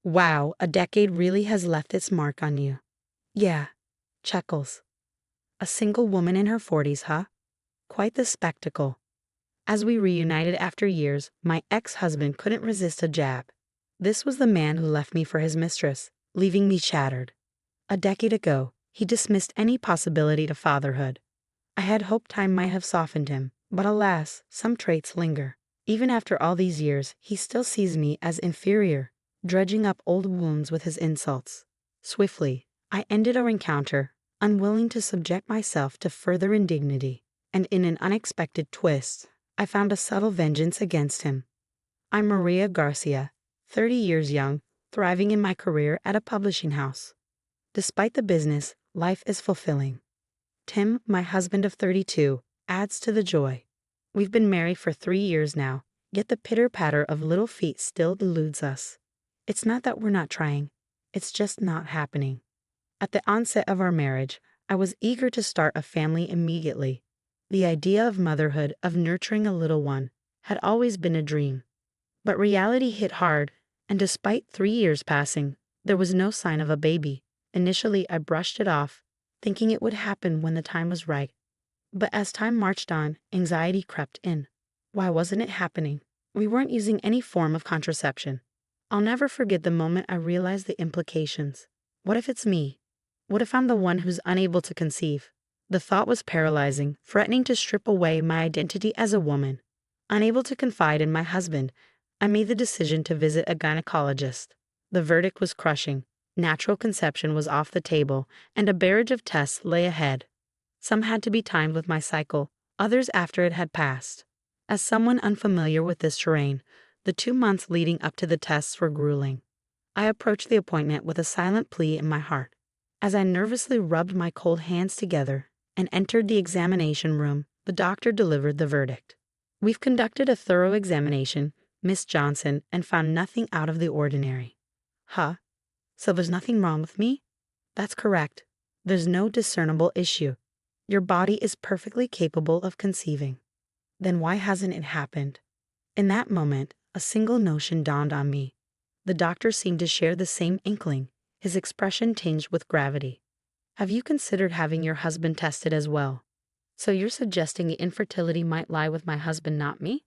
Wow, a decade really has left its mark on you. Yeah, chuckles. A single woman in her 40s, huh? Quite the spectacle. As we reunited after years, my ex-husband couldn't resist a jab. This was the man who left me for his mistress, leaving me shattered. A decade ago, he dismissed any possibility to fatherhood. I had hoped time might have softened him, but alas, some traits linger. Even after all these years, he still sees me as inferior, dredging up old wounds with his insults. Swiftly, I ended our encounter, unwilling to subject myself to further indignity, and in an unexpected twist, I found a subtle vengeance against him. I'm Maria Garcia, 30 years young, thriving in my career at a publishing house. Despite the business, life is fulfilling. Tim, my husband of 32, adds to the joy. We've been married for 3 years now, yet the pitter-patter of little feet still eludes us. It's not that we're not trying, it's just not happening. At the onset of our marriage, I was eager to start a family immediately. The idea of motherhood, of nurturing a little one, had always been a dream. But reality hit hard, and despite 3 years passing, there was no sign of a baby. Initially, I brushed it off, thinking it would happen when the time was right. But as time marched on, anxiety crept in. Why wasn't it happening? We weren't using any form of contraception. I'll never forget the moment I realized the implications. What if it's me? What if I'm the one who's unable to conceive? The thought was paralyzing, threatening to strip away my identity as a woman. Unable to confide in my husband, I made the decision to visit a gynecologist. The verdict was crushing. Natural conception was off the table, and a barrage of tests lay ahead. Some had to be timed with my cycle, others after it had passed. As someone unfamiliar with this terrain, the 2 months leading up to the tests were grueling. I approached the appointment with a silent plea in my heart. As I nervously rubbed my cold hands together and entered the examination room, the doctor delivered the verdict. We've conducted a thorough examination, Miss Johnson, and found nothing out of the ordinary. Huh? So there's nothing wrong with me? That's correct. There's no discernible issue. Your body is perfectly capable of conceiving. Then why hasn't it happened? In that moment, a single notion dawned on me. The doctor seemed to share the same inkling, his expression tinged with gravity. Have you considered having your husband tested as well? So you're suggesting the infertility might lie with my husband, not me?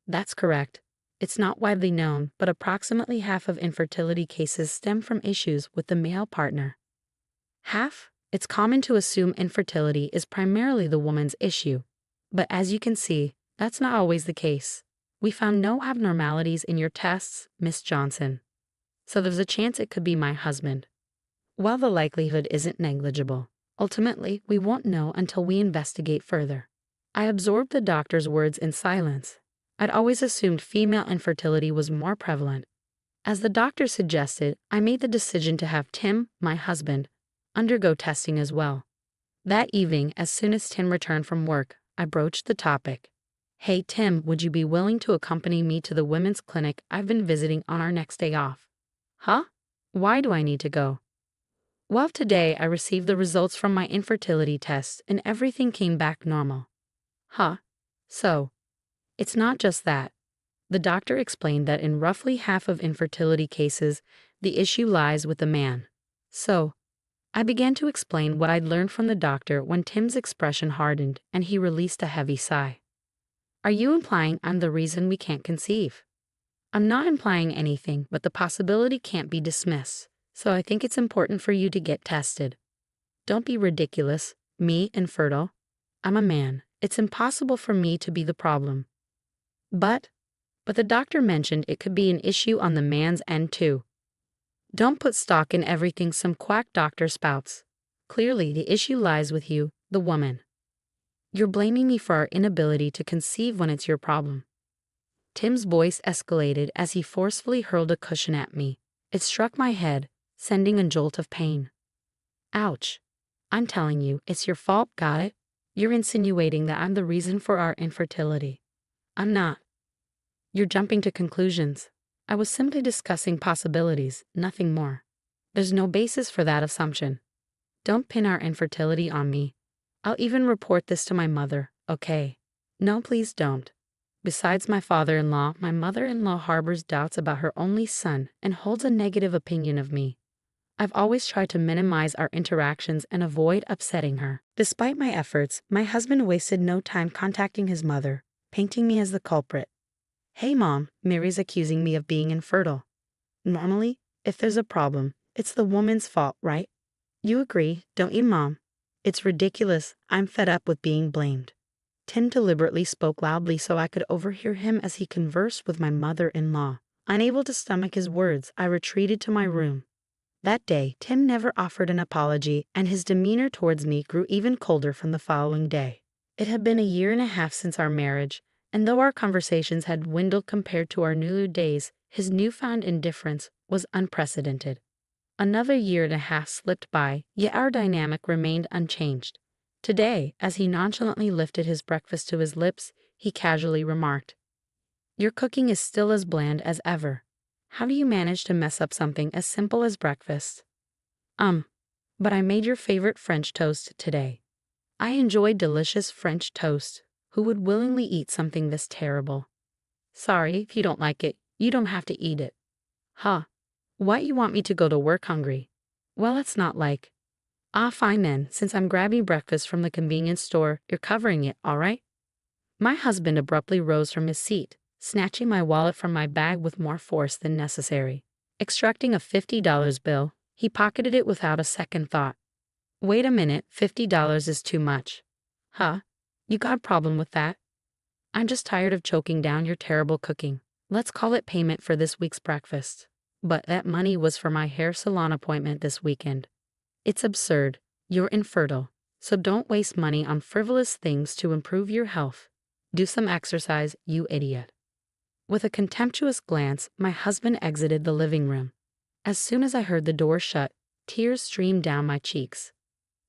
That's correct. It's not widely known, but approximately half of infertility cases stem from issues with the male partner. Half? It's common to assume infertility is primarily the woman's issue. But as you can see, that's not always the case. We found no abnormalities in your tests, Miss Johnson. So there's a chance it could be my husband. While the likelihood isn't negligible, ultimately we won't know until we investigate further. I absorbed the doctor's words in silence. I'd always assumed female infertility was more prevalent. As the doctor suggested, I made the decision to have Tim, my husband, undergo testing as well. That evening, as soon as Tim returned from work, I broached the topic. Hey Tim, would you be willing to accompany me to the women's clinic I've been visiting on our next day off? Huh? Why do I need to go? Well, today I received the results from my infertility test and everything came back normal. Huh? So, it's not just that. The doctor explained that in roughly half of infertility cases, the issue lies with the man. So, I began to explain what I'd learned from the doctor when Tim's expression hardened and he released a heavy sigh. Are you implying I'm the reason we can't conceive? I'm not implying anything, but the possibility can't be dismissed, so I think it's important for you to get tested. Don't be ridiculous, me infertile. I'm a man. It's impossible for me to be the problem. But the doctor mentioned it could be an issue on the man's end too. Don't put stock in everything some quack doctor spouts. Clearly, the issue lies with you, the woman. You're blaming me for our inability to conceive when it's your problem. Tim's voice escalated as he forcefully hurled a cushion at me. It struck my head, sending a jolt of pain. Ouch. I'm telling you, it's your fault, got it? You're insinuating that I'm the reason for our infertility. I'm not. You're jumping to conclusions. I was simply discussing possibilities, nothing more. There's no basis for that assumption. Don't pin our infertility on me. I'll even report this to my mother, okay? No, please don't. Besides my father-in-law, my mother-in-law harbors doubts about her only son and holds a negative opinion of me. I've always tried to minimize our interactions and avoid upsetting her. Despite my efforts, my husband wasted no time contacting his mother, painting me as the culprit. Hey mom, Mary's accusing me of being infertile. Normally, if there's a problem, it's the woman's fault, right? You agree, don't you, mom? It's ridiculous. I'm fed up with being blamed. Tim deliberately spoke loudly so I could overhear him as he conversed with my mother-in-law. Unable to stomach his words, I retreated to my room. That day, Tim never offered an apology, and his demeanor towards me grew even colder from the following day. It had been a year and a half since our marriage, and though our conversations had dwindled compared to our new days, his newfound indifference was unprecedented. Another year and a half slipped by, yet our dynamic remained unchanged. Today, as he nonchalantly lifted his breakfast to his lips, he casually remarked, "Your cooking is still as bland as ever. How do you manage to mess up something as simple as breakfast?" But I made your favorite French toast today." I enjoy delicious French toast. Who would willingly eat something this terrible? Sorry, if you don't like it, you don't have to eat it. Huh? Why you want me to go to work hungry? Well, it's not like. Fine then, since I'm grabbing breakfast from the convenience store, you're covering it, all right? My husband abruptly rose from his seat, snatching my wallet from my bag with more force than necessary. Extracting a $50 bill, he pocketed it without a second thought. Wait a minute, $50 is too much. Huh? You got a problem with that? I'm just tired of choking down your terrible cooking. Let's call it payment for this week's breakfast. But that money was for my hair salon appointment this weekend. It's absurd. You're infertile, so don't waste money on frivolous things to improve your health. Do some exercise, you idiot. With a contemptuous glance, my husband exited the living room. As soon as I heard the door shut, tears streamed down my cheeks.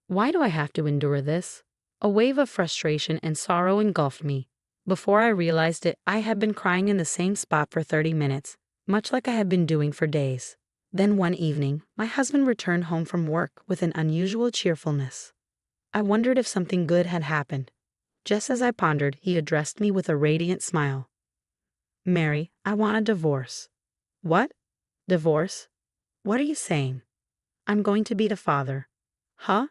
Why do I have to endure this? A wave of frustration and sorrow engulfed me. Before I realized it, I had been crying in the same spot for 30 minutes, much like I had been doing for days. Then one evening, my husband returned home from work with an unusual cheerfulness. I wondered if something good had happened. Just as I pondered, he addressed me with a radiant smile. "Mary, I want a divorce." "What? Divorce? What are you saying?" "I'm going to be the father." "Huh?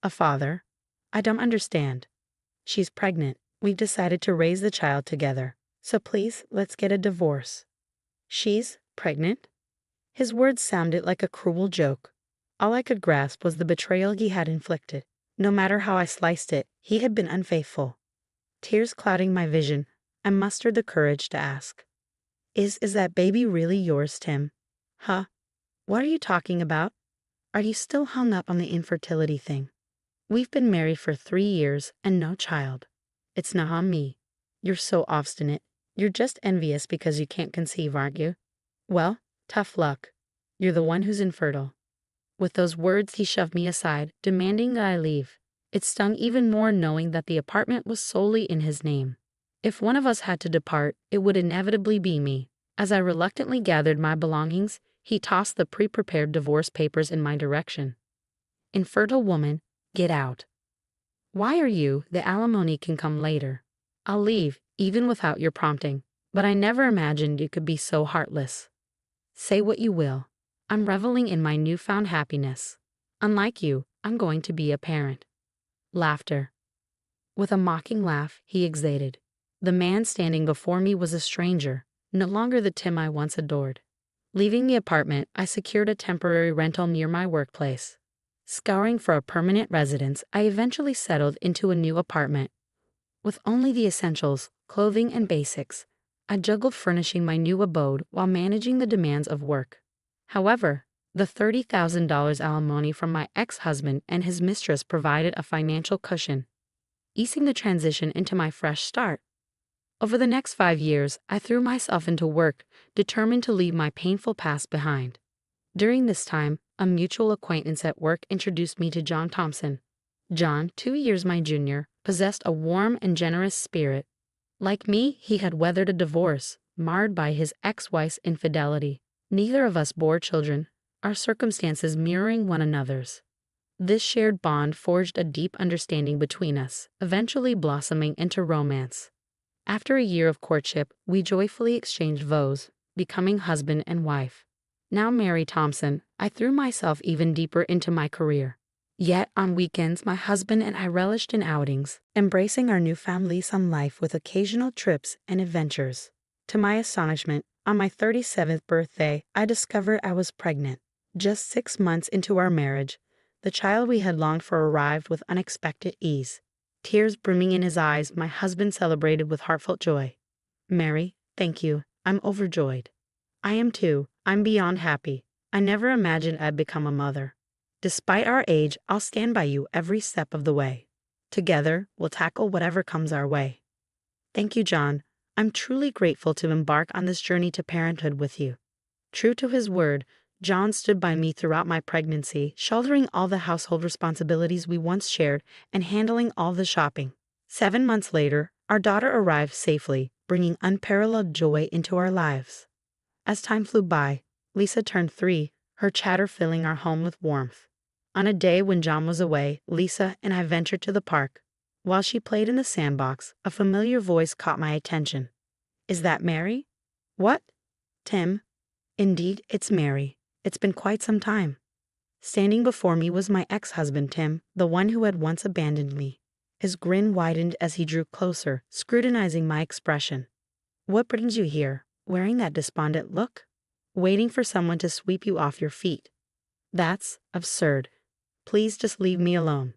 A father? I don't understand." "She's pregnant. We've decided to raise the child together. So please, let's get a divorce." "She's pregnant?" His words sounded like a cruel joke. All I could grasp was the betrayal he had inflicted. No matter how I sliced it, he had been unfaithful. Tears clouding my vision, I mustered the courage to ask, Is that baby really yours, Tim?" "Huh? What are you talking about? Are you still hung up on the infertility thing? We've been married for 3 years and no child. It's not on me. You're so obstinate. You're just envious because you can't conceive, aren't you? Well, tough luck. You're the one who's infertile." With those words, he shoved me aside, demanding that I leave. It stung even more knowing that the apartment was solely in his name. If one of us had to depart, it would inevitably be me. As I reluctantly gathered my belongings, he tossed the pre-prepared divorce papers in my direction. "Infertile woman, get out." "Why are you? The alimony can come later." "I'll leave, even without your prompting. But I never imagined you could be so heartless." "Say what you will. I'm reveling in my newfound happiness. Unlike you, I'm going to be a parent." Laughter. With a mocking laugh, he exhaled. The man standing before me was a stranger, no longer the Tim I once adored. Leaving the apartment, I secured a temporary rental near my workplace. Scouring for a permanent residence, I eventually settled into a new apartment. With only the essentials, clothing and basics, I juggled furnishing my new abode while managing the demands of work. However, the $30,000 alimony from my ex-husband and his mistress provided a financial cushion, easing the transition into my fresh start. Over the next 5 years, I threw myself into work, determined to leave my painful past behind. During this time, a mutual acquaintance at work introduced me to John Thompson. John, 2 years my junior, possessed a warm and generous spirit. Like me, he had weathered a divorce, marred by his ex-wife's infidelity. Neither of us bore children, our circumstances mirroring one another's. This shared bond forged a deep understanding between us, eventually blossoming into romance. After a year of courtship, we joyfully exchanged vows, becoming husband and wife. Now Mary Thompson, I threw myself even deeper into my career. Yet, on weekends, my husband and I relished in outings, embracing our newfound lease on life with occasional trips and adventures. To my astonishment, on my 37th birthday, I discovered I was pregnant. Just 6 months into our marriage, the child we had longed for arrived with unexpected ease. Tears brimming in his eyes, my husband celebrated with heartfelt joy. "Mary, thank you. I'm overjoyed." "I am too. I'm beyond happy. I never imagined I'd become a mother. Despite our age, I'll stand by you every step of the way. Together, we'll tackle whatever comes our way." "Thank you, John. I'm truly grateful to embark on this journey to parenthood with you." True to his word, John stood by me throughout my pregnancy, shouldering all the household responsibilities we once shared and handling all the shopping. 7 months later, our daughter arrived safely, bringing unparalleled joy into our lives. As time flew by, Lisa turned 3, her chatter filling our home with warmth. On a day when John was away, Lisa and I ventured to the park. While she played in the sandbox, a familiar voice caught my attention. "Is that Mary?" "What?" "Tim." "Indeed, it's Mary. It's been quite some time." Standing before me was my ex-husband Tim, the one who had once abandoned me. His grin widened as he drew closer, scrutinizing my expression. "What brings you here, wearing that despondent look? Waiting for someone to sweep you off your feet. That's absurd. Please just leave me alone."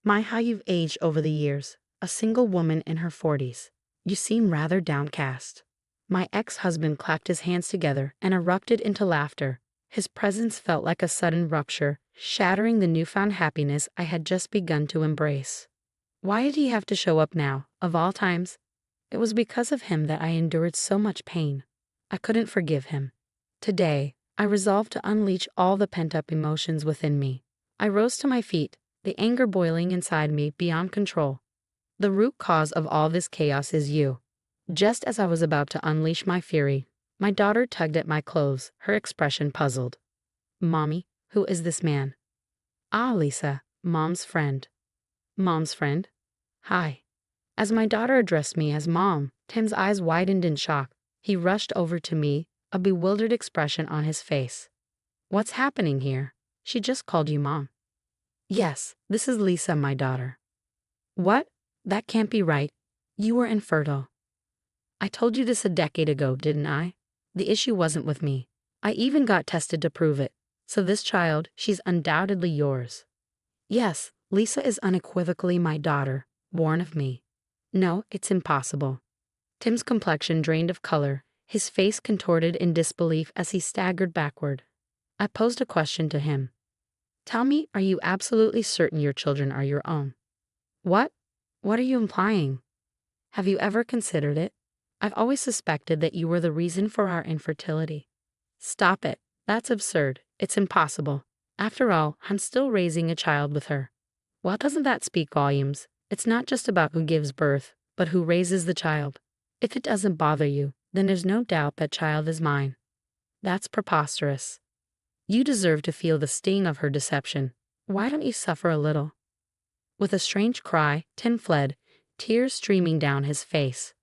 "My, how you've aged over the years. A single woman in her 40s. You seem rather downcast." My ex-husband clapped his hands together and erupted into laughter. His presence felt like a sudden rupture, shattering the newfound happiness I had just begun to embrace. Why did he have to show up now, of all times? It was because of him that I endured so much pain. I couldn't forgive him. Today, I resolved to unleash all the pent-up emotions within me. I rose to my feet, the anger boiling inside me beyond control. "The root cause of all this chaos is you." Just as I was about to unleash my fury, my daughter tugged at my clothes, her expression puzzled. "Mommy, who is this man?" "Ah, Lisa, Mom's friend." "Mom's friend? Hi." As my daughter addressed me as Mom, Tim's eyes widened in shock. He rushed over to me, a bewildered expression on his face. "What's happening here? She just called you Mom." "Yes, this is Lisa, my daughter." "What? That can't be right. You were infertile." "I told you this a decade ago, didn't I? The issue wasn't with me. I even got tested to prove it. So this child, she's undoubtedly yours." "Yes, Lisa is unequivocally my daughter, born of me." "No, it's impossible." Tim's complexion drained of color, his face contorted in disbelief as he staggered backward. I posed a question to him. "Tell me, are you absolutely certain your children are your own?" "What? What are you implying?" "Have you ever considered it? I've always suspected that you were the reason for our infertility." "Stop it. That's absurd. It's impossible. After all, I'm still raising a child with her." "Well, doesn't that speak volumes? It's not just about who gives birth, but who raises the child. If it doesn't bother you, then there's no doubt that child is mine." "That's preposterous. You deserve to feel the sting of her deception. Why don't you suffer a little?" With a strange cry, Tim fled, tears streaming down his face.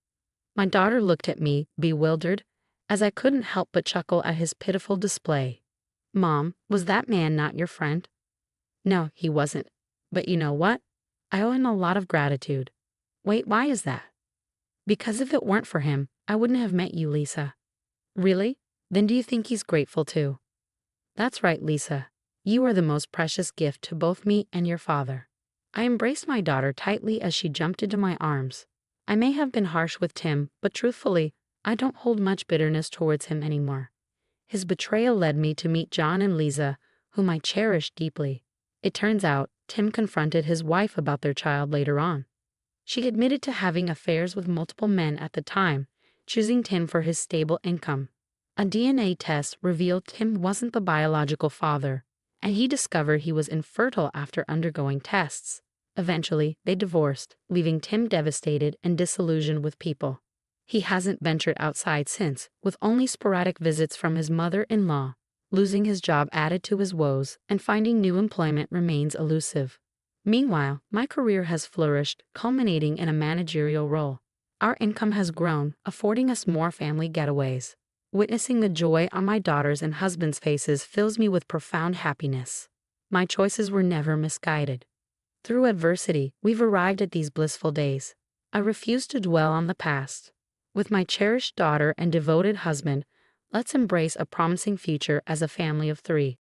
My daughter looked at me, bewildered, as I couldn't help but chuckle at his pitiful display. "Mom, was that man not your friend?" "No, he wasn't. But you know what? I owe him a lot of gratitude." "Wait, why is that?" "Because if it weren't for him, I wouldn't have met you, Lisa." "Really? Then do you think he's grateful too?" "That's right, Lisa. You are the most precious gift to both me and your father." I embraced my daughter tightly as she jumped into my arms. I may have been harsh with Tim, but truthfully, I don't hold much bitterness towards him anymore. His betrayal led me to meet John and Lisa, whom I cherished deeply. It turns out, Tim confronted his wife about their child later on. She admitted to having affairs with multiple men at the time, choosing Tim for his stable income. A DNA test revealed Tim wasn't the biological father, and he discovered he was infertile after undergoing tests. Eventually, they divorced, leaving Tim devastated and disillusioned with people. He hasn't ventured outside since, with only sporadic visits from his mother-in-law. Losing his job added to his woes, and finding new employment remains elusive. Meanwhile, my career has flourished, culminating in a managerial role. Our income has grown, affording us more family getaways. Witnessing the joy on my daughter's and husband's faces fills me with profound happiness. My choices were never misguided. Through adversity, we've arrived at these blissful days. I refuse to dwell on the past. With my cherished daughter and devoted husband, let's embrace a promising future as a family of three.